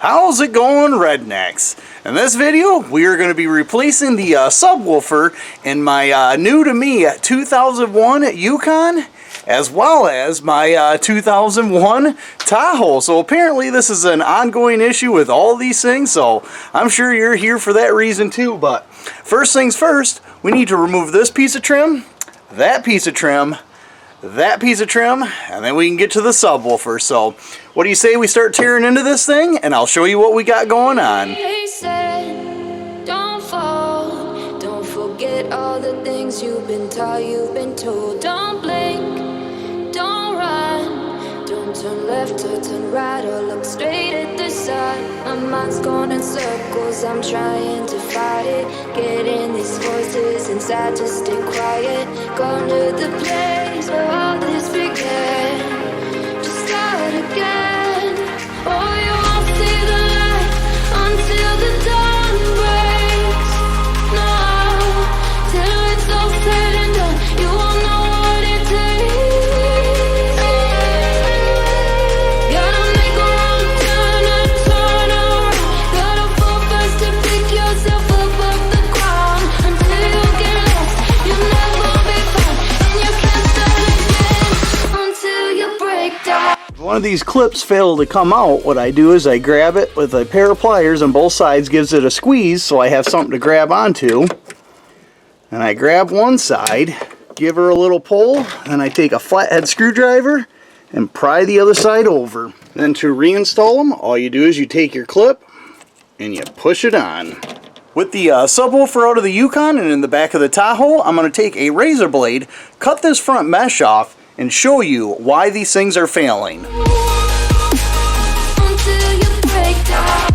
How's it going, rednecks? In this video, we are going to be replacing the subwoofer in my new to me 2001 Yukon, as well as my 2001 Tahoe. So apparently this is an ongoing issue with all these things, so I'm sure you're here for that reason too. But first things first, we need to remove this piece of trim, that piece of trim, that piece of trim, and then we can get to the subwoofer. So what do you say we start tearing into this thing, and I'll show you what we got going on. They said, don't fall, don't forget all the things you've been taught, you've been told. Don't blink, don't run, don't turn left or turn right or look straight at the sun. My mind's going in circles, I'm trying to fight it, getting these voices inside to stay quiet. Going to the place where all this began, just start again. Oh, you won't see the light until the dawn breaks. No, till it's all said and done, you won't know what it takes. Gotta make a wrong turn and turn around. Gotta fall fast to pick yourself up off the ground. Until you get lost, you'll never be found, and you can't start again until you break down. If one of these clips fail to come out, what I do is I grab it with a pair of pliers on both sides, gives it a squeeze so I have something to grab onto. And I grab one side, give her a little pull, and I take a flathead screwdriver and pry the other side over. Then to reinstall them, all you do is you take your clip and you push it on. With the subwoofer out of the Yukon and in the back of the Tahoe, I'm going to take a razor blade, cut this front mesh off, and show you why these things are failing. Until you break down.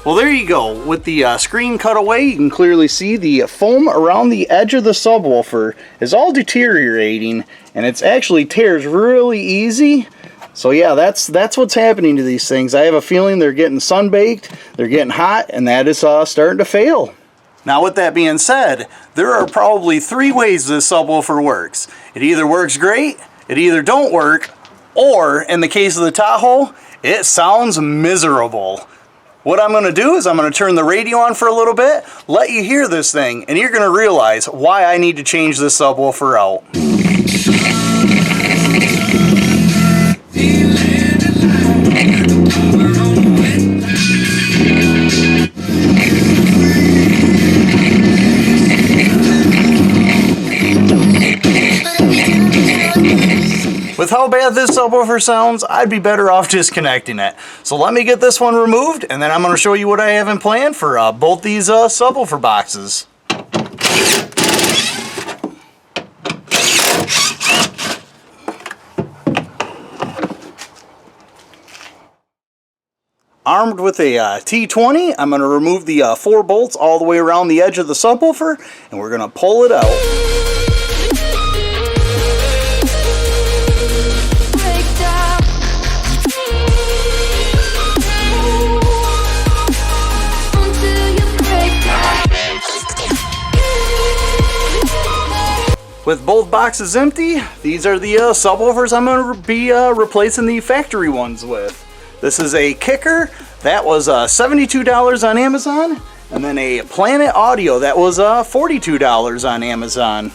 Well, there you go. With the screen cut away, you can clearly see the foam around the edge of the subwoofer is all deteriorating, and it's actually tears really easy. So yeah, that's what's happening to these things. I have a feeling they're getting sun-baked, they're getting hot, and that is starting to fail. Now with that being said, there are probably three ways this subwoofer works. It either works great, it either don't work, or in the case of the Tahoe, it sounds miserable. What I'm going to do is I'm going to turn the radio on for a little bit, let you hear this thing, and you're going to realize why I need to change this subwoofer out. With how bad this subwoofer sounds, I'd be better off disconnecting it. So let me get this one removed, and then I'm going to show you what I have in plan for both these subwoofer boxes. Armed with a T20, I'm going to remove the 4 bolts all the way around the edge of the subwoofer, and we're going to pull it out. With both boxes empty, these are the subwoofers I'm going to be replacing the factory ones with. This is a kicker that was $72 on Amazon, and then a Planet Audio that was $42 on Amazon.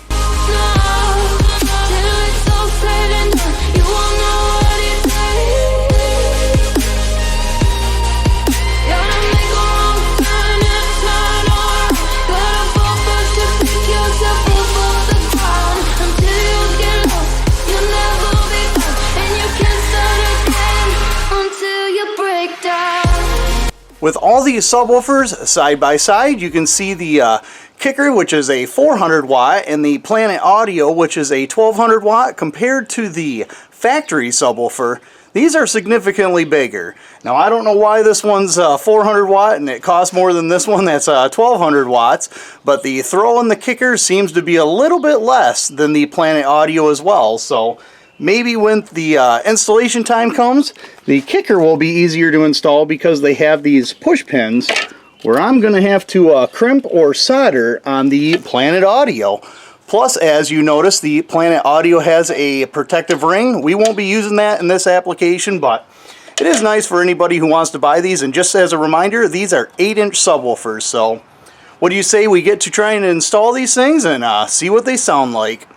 With all these subwoofers side by side, you can see the kicker, which is a 400 watt, and the Planet Audio, which is a 1200 watt. Compared to the factory subwoofer, these are significantly bigger. Now, I don't know why this one's 400 watt and it costs more than this one that's 1200 watts, but the throw in the kicker seems to be a little bit less than the Planet Audio as well. So maybe when the installation time comes, the kicker will be easier to install because they have these push pins where I'm going to have to crimp or solder on the Planet Audio. Plus, as you notice, the Planet Audio has a protective ring. We won't be using that in this application, but it is nice for anybody who wants to buy these. And just as a reminder, these are 8-inch subwoofers. So what do you say we get to try and install these things and see what they sound like?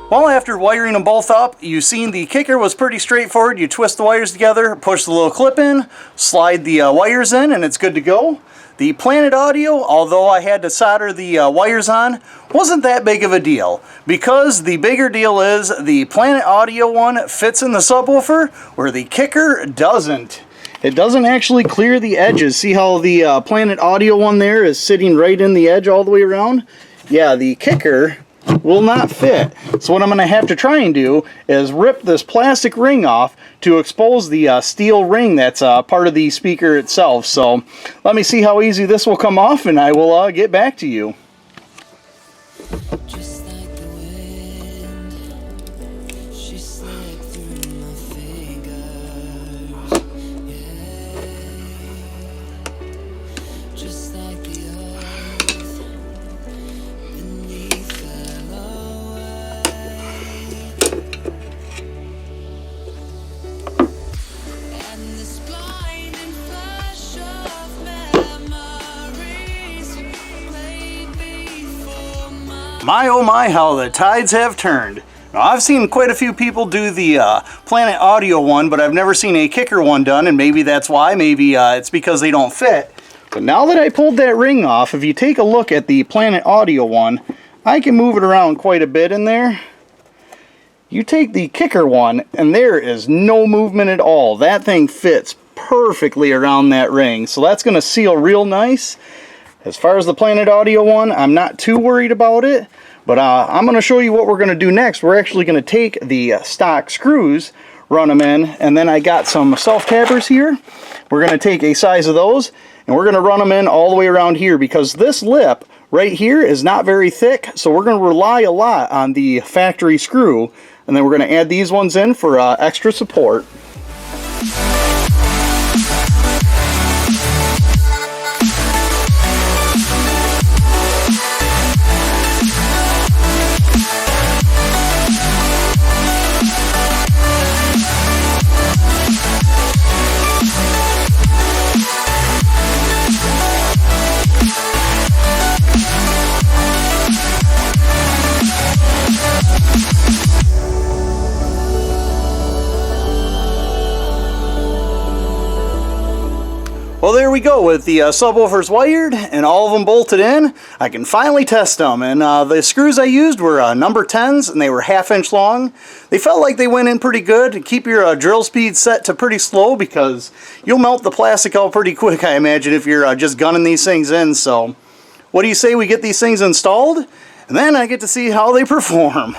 Well, after wiring them both up, you've seen the kicker was pretty straightforward. You twist the wires together, push the little clip in, slide the wires in, and it's good to go. The Planet Audio, although I had to solder the wires on, wasn't that big of a deal, because the bigger deal is the Planet Audio one fits in the subwoofer where the kicker doesn't. It doesn't actually clear the edges. See how the Planet Audio one there is sitting right in the edge all the way around? Yeah, the kicker will not fit. So what I'm going to have to try and do is rip this plastic ring off to expose the steel ring that's part of the speaker itself. So let me see how easy this will come off, and I will get back to you. My oh my, how the tides have turned. Now, I've seen quite a few people do the Planet Audio one, but I've never seen a kicker one done, and maybe that's why. Maybe it's because they don't fit. But now that I pulled that ring off, if you take a look at the Planet Audio one, I can move it around quite a bit in there. You take the kicker one, and there is no movement at all. That thing fits perfectly around that ring, so that's going to seal real nice. As far as the Planet Audio one, I'm not too worried about it, but I'm going to show you what we're going to do next. We're actually going to take the stock screws, run them in, and then I got some self-tappers here. We're going to take a size of those, and we're going to run them in all the way around here, because this lip right here is not very thick, so we're going to rely a lot on the factory screw, and then we're going to add these ones in for extra support. Well, there we go. With the subwoofers wired and all of them bolted in, I can finally test them. And the screws I used were number 10s, and they were 1/2 inch long. They felt like they went in pretty good. Keep your drill speed set to pretty slow, because you'll melt the plastic out pretty quick, I imagine, if you're just gunning these things in. So what do you say we get these things installed, and then I get to see how they perform.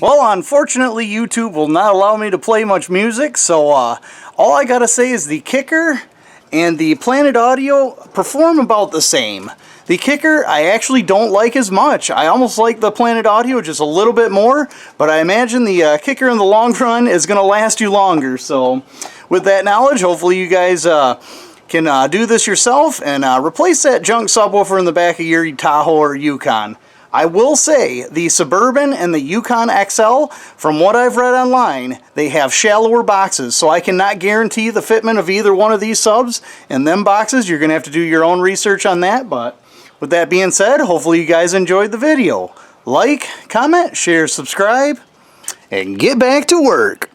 Well, unfortunately, YouTube will not allow me to play much music, so all I gotta say is the kicker and the Planet Audio perform about the same. The kicker I actually don't like as much. I almost like the Planet Audio just a little bit more, but I imagine the kicker in the long run is going to last you longer. So with that knowledge, hopefully you guys can do this yourself and replace that junk subwoofer in the back of your Tahoe or Yukon. I will say the Suburban and the Yukon XL, from what I've read online, they have shallower boxes, so I cannot guarantee the fitment of either one of these subs in them boxes. You're going to have to do your own research on that, but with that being said, hopefully you guys enjoyed the video. Like, comment, share, subscribe, and get back to work.